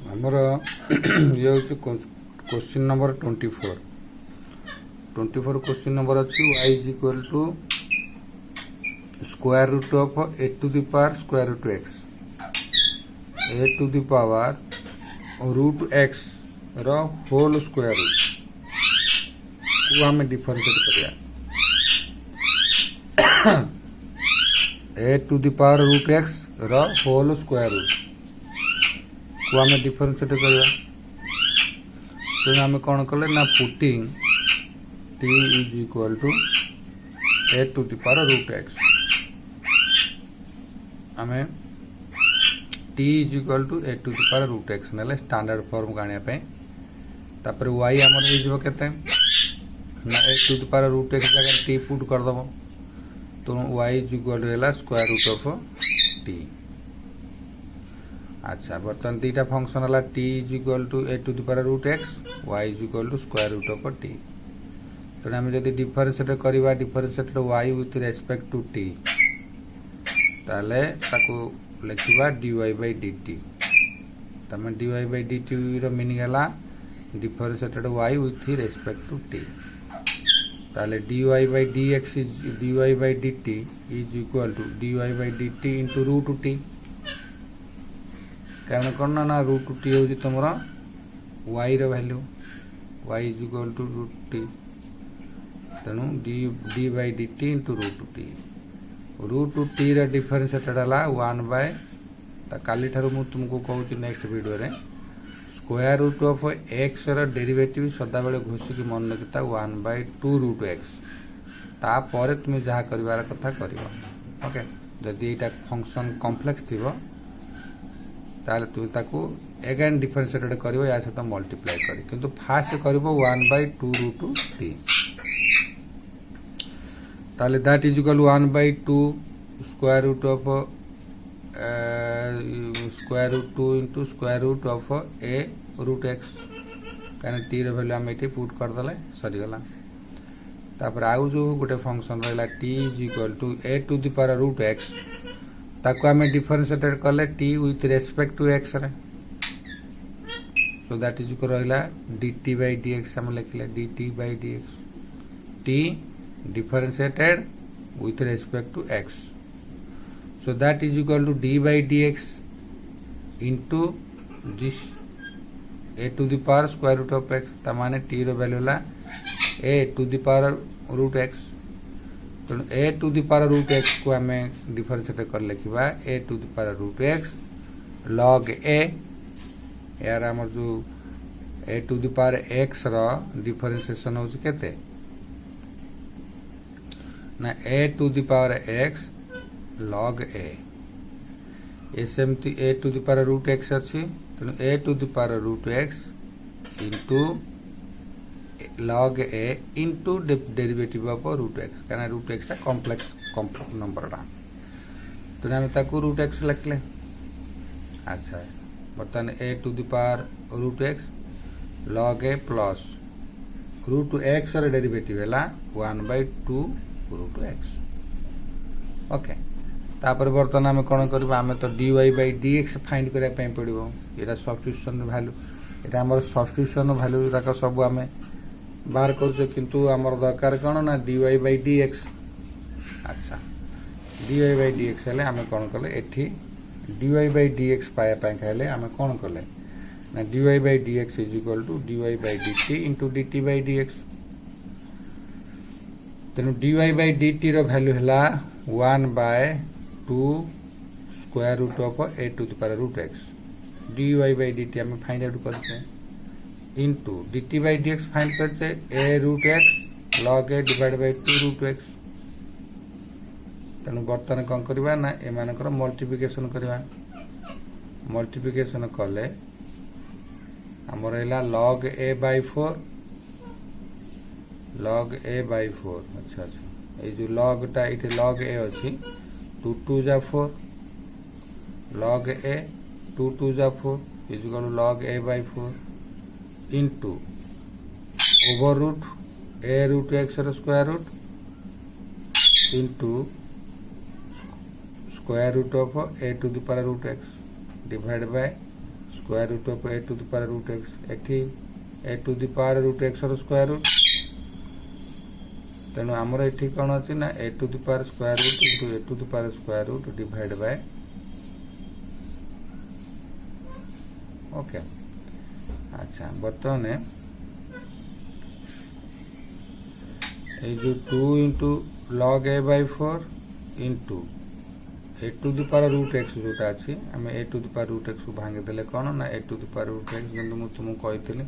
आमर ये हूँ क्वेश्चन नंबर 24 क्वेश्चन नंबर अच्छी y is equal to square root of a to the power square root x a to the power root x रो whole square root को आम differentiate करिया a to the power root x रो whole square root को आम differentiate करिया तो आम कौन कले ना putting t is equal to a to the power root x आम t is equal to a to the power root x ना स्टैंडर्ड फॉर्म का आने तापर y आमर हो केते ना a to the power root x जगह t पुट कर दबो तो y इज इक्वल टू हैला स्क्वायर रूट ऑफ t। अच्छा बर्तमान दीटा फंक्शन है t is equal to a to the power root x y is equal to square root of t। तो आम जब डिफरेंशिएट करवा differentiate y with respect to t ताले ताको लिखिबा dy बाय dt तमे dy बाय dt रो meaning है differentiated y with respect to t ताले dy by dx is dy by dt is equal to dy by dt into root t कारण कौन ना रूट टी हूँ तुम y value y is equal to root t तेणु d by d t into root t differentiated है 1 by काली ठारू मु तुमको कहूँ नेक्स्ट वीडियो रे square root of x derivative सदा बेले घोषिकी मन रखिता 1 बाय 2 रूट एक्स तापर तुम जहाँ कर कथा कर ओके जदि यहाँ फंक्शन कॉम्प्लेक्स थी ताले तुम ताकू एगेन डिफरेंशिएटेड करिवो या सहित मल्टीप्लाई करी किंतु फास्ट करिवो 1 बाय 2 रूट टी ताले that is equal 1 by 2 square root of square root 2 into square root of a root x कारण टी रो वैल्यू आम ये पुट करदे सरी गला तापर आउ जो गोटे फंक्शन रहा t is equal to a to the power root x ताको आम डिफरेंशिएटेड कले t with respect to x रे सो दैट इज इक्वल रहा dt बाय dx हम लिखले dt by dx t differentiated with respect to x so that is equal to d by dx into this a to the power square root of x ता माने t रो value ला a to the power root x तो a to the power root x को आम differentiate कर लिखा a to the power root x log a यार आमर जो a to the power x रो डिफरेंशिएशन हो केते ना a to the power x log a ये सेमती a to the power root x अच्छी तो a to the power root x into log a into derivative of root x कहना root x complex number तो आम ताकू root x लिखले। अच्छा बर्तमान a to the power root x log a plus root x derivative है 1 by 2 root x okay तापर बर्तमान आम कौन करबा आम तो dy बाय dx फाइंड करिया पई पड़िबो एटा सब्स्टिट्यूशन वैल्यू एटा हमर सब्स्टिट्यूशन वैल्यू राका सब आम बाहर कर किंतु आमर दरकार कौन ना dy बाय dx अच्छा dy बाय dx हेले आम कौन कले एठी dy बाय dx पाया पाए खाइले आम कौन कले ना dy by dx is equal to dy by dt into dt by dx तेनु dy बाय dt रो वैल्यू हैला 1 by 2 square root of a to the power root x dy by dt आम फाइंड आउट करते into dt by dx find करते a root x log a divide by 2 root x तेणु बर्तमान कौन करवा ना एमानकर मल्टीप्लिकेशन करवा मल्टीप्लिकेशन कले हमर हैला log a by 4 log a by 4 अच्छा अच्छा ये जो log टा इथे log a अछि 2 2 जा 4 log a 2 2 जा 4 is equal to log a by 4 into over root a root x square root into square root of a to the power root x divide by square root of a to the power root x एठी a to the power root x रो square root तेणु आमर एठी कौन अच्छी ना a to the power square root into a to the power square root divide by okay. अच्छा बर्तमान ये जो 2 into log a by 4 into a to the power root x जोटा अच्छी आम a to the power root x को भांगी देले कौन ना a to the power root x जब मुझे तुमको कही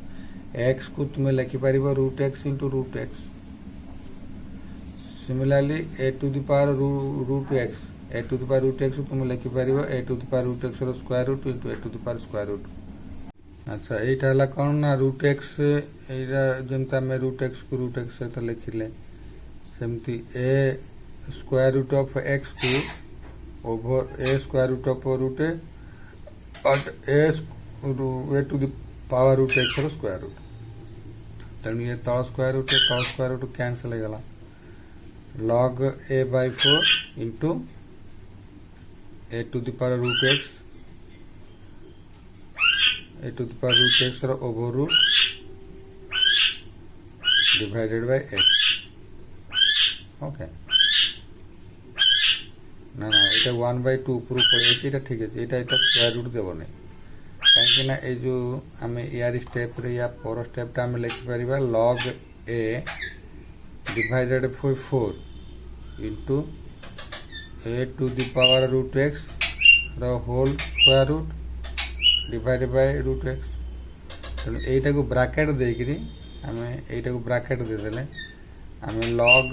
एक्स को तुम्हें लिखिपर root x into root x similarly a to the power root x a to the power root x तुम लिखिपर a to the power root x square root into a to the power square root. अच्छा यहाँ कौन ना root x यहाँ जमी आम root x को रूट एक्स सहित लिखिले सेमती a square root of x को over a square root of root a but a to the power root x square root तेणु ये तल स्क्वायर रूट कैंसल हो गला log a by 4 into a to the power root x a to the power root x over root divided by x okay ना ना ये 1/2 ऊपर पड़े ठीक है ये स्क्वायर रूट देव नहीं कहीं ये जो आम यार स्टेप या पर स्टेप आम लिखिपर log a divided by 4 into a to the power root x whole square root divided by root x तेणु यहीटा को ब्राकेट देकरी आम यहीटा को ब्राकेट देदेले आम log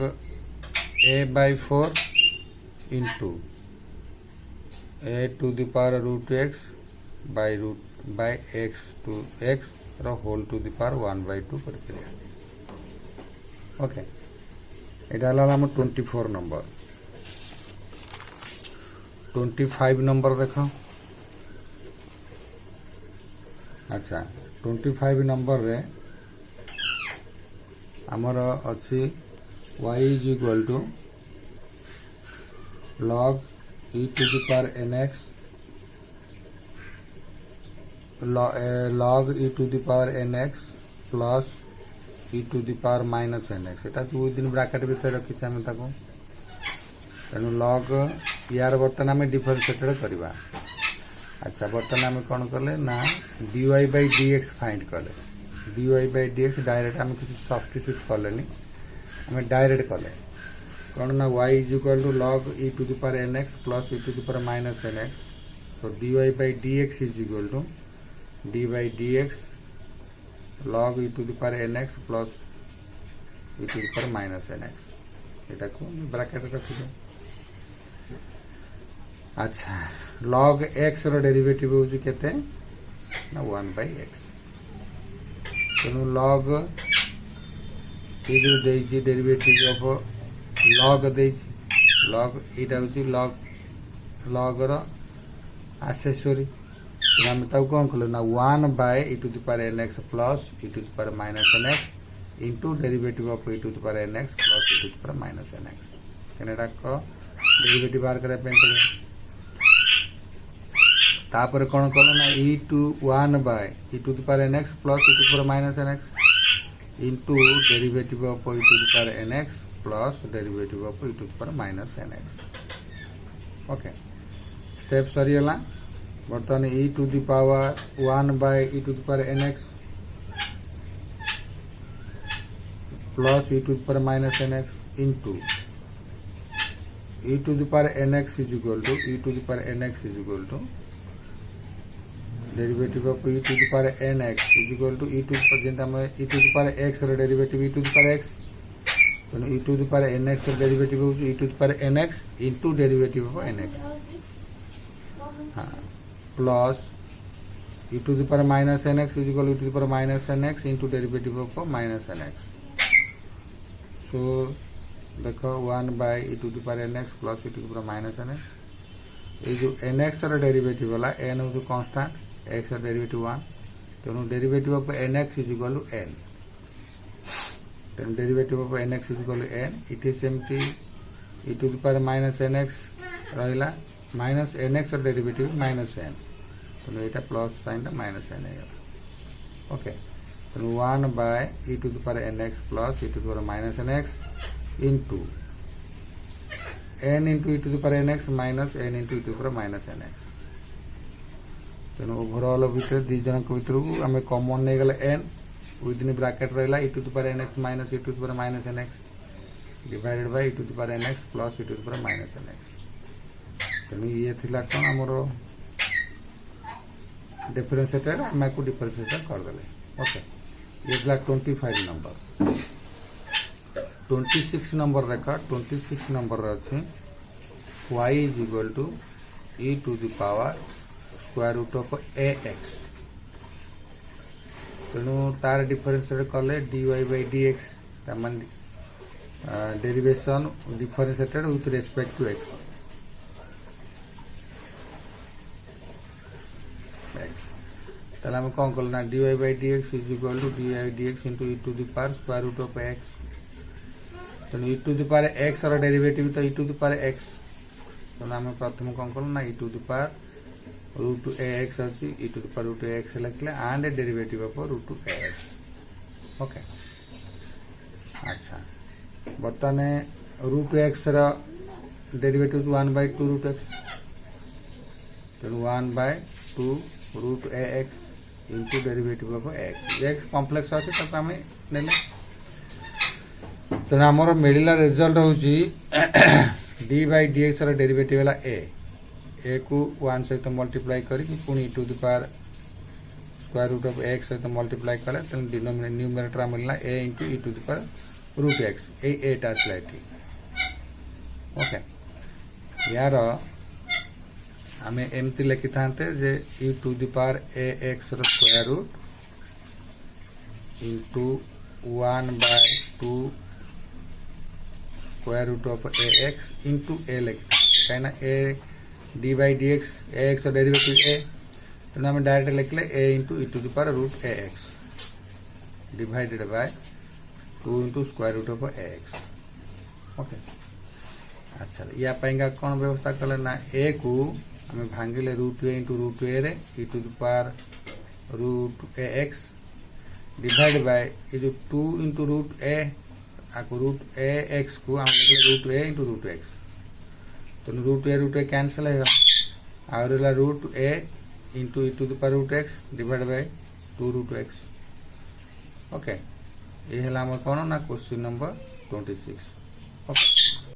a by 4 into a to the power root x by x to x whole to the power 1/2 कर okay. यहाँ आम 24 नंबर 25 नंबर देख। अच्छा 25 नंबर रे आमर अच्छी y is equal to log e to the power nx log e to the power nx plus e to the power minus nx एटा दो दिन ब्रैकेट भीतर रखी आम तेणु log यार बर्तन आम डिफरेंशिएटेड करवा। अच्छा बर्तमान आम कौन कले ना dy बाय dx फाइंड कले dy बाय dx डायरेक्ट आम किसी सब्स्टिट्यूट कले आम डायरेक्ट कले कौन ना y is equal to log e to the power nx plus e to the power minus nx तो dy by dx is equal to d by dx log e to the power nx plus e to the power minus nx एटा को bracket रखी दो। अच्छा log x रो derivative होउची केते ना 1/x तेनु log ये जो देइची डेरिवेटिव ऑफ log देइची log एटा होची log रो एक्सेसरी हम ताऊ कोन कले ना 1/e to the power nx plus e to the power minus nx into derivative of e to the power nx plus e to the power minus nx केनेडा को derivative बाहर करे पेंट तापर कौन कल ना e to 1/e to the power nx plus e to the power minus nx into derivative of e to the power nx plus derivative of e to the power minus nx okay. Step सरीगला बर्तमान e to the power 1/e to the power nx plus e to the power minus nx into e to the power nx is equal to e to the power nx is equal to derivative of e to the power nx is equal to e to the power जेंता हम e to the power x रो derivative e to the power x तो e to the power nx रो derivative हो e to the power nx into derivative of nx हां plus e to the power minus nx is equal to e to the power minus nx into derivative of minus nx so देखो 1/e to the power nx plus e to the power minus nx ये जो nx रो derivative वाला n हो जो constant x रो derivative 1 तेणु derivative of nx is equal to n तेणु derivative of nx is equal to n it is सेमती e to the power minus nx रहिला माइनस nx रो डेरिवेटिव माइनस n तेणु यहाँ प्लस साइन माइनस साइन हो okay तेणु 1 by e to the power nx plus e to the power minus nx into n into e to the power nx minus n into e to the power minus nx तेणु overall भितर दी जन भर आम common नहीं गले n within bracket रहा e to the power nx minus e to the power minus nx divided by e to the power nx plus e to the power minus nx तेणु ये थिला कौन आमर डिफरेंशिएटर आम को डिफरेंशिएटर करदे okay ये थिला 25 नंबर 26 नंबर देख 26 नंबर अच्छे y is equal to e to the power square root of ax तेणु तार डिफरेंशिएट कले dy by dx derivation differentiated with respect to x ताहले आम कौन कल ना dy by dx is equal to dy dx into e to the power square root of x तेणु e to the power x और derivative तो e to the power x तेणु आम प्रथम कौन कल ना e to the power root ax अच्छी e to the power root ax लिखले and derivative of root ax okay अच्छा बर्तमान root x derivative 1 by 2 root x तेणु 1 by 2 root ax into derivative of x complex अच्छे आम ने तेणु आमर मिलला रिजल्ट हूँ डी बाय dx डेरिवेटिव है a को 1 सहित मल्टीप्लाई करी पुणी e to the power square root of x सहित मल्टीप्लाई कले न्यूमरेटर मिलला a into e to the power root x एटा आसला ओके यार आम एमती लिखि था जे e to the power ax square root into 1 by 2 square root of ax into a लिखि कहीं a d by dx ax derivative a तेणु आम डायरेक्ट लिखले a into e to the power root ax divided by 2 into square root of ax okay अच्छा या कौन व्यवस्था कले ना a को आम भांगिले root a into root a रे e to the power root ax divide by ये जो 2 into root a root ax को आम लिखले root a into root x तो रूट a कैंसल है और root a into e to the power root x divide by 2 root x okay ये है कौन ना क्वेश्चन नंबर 26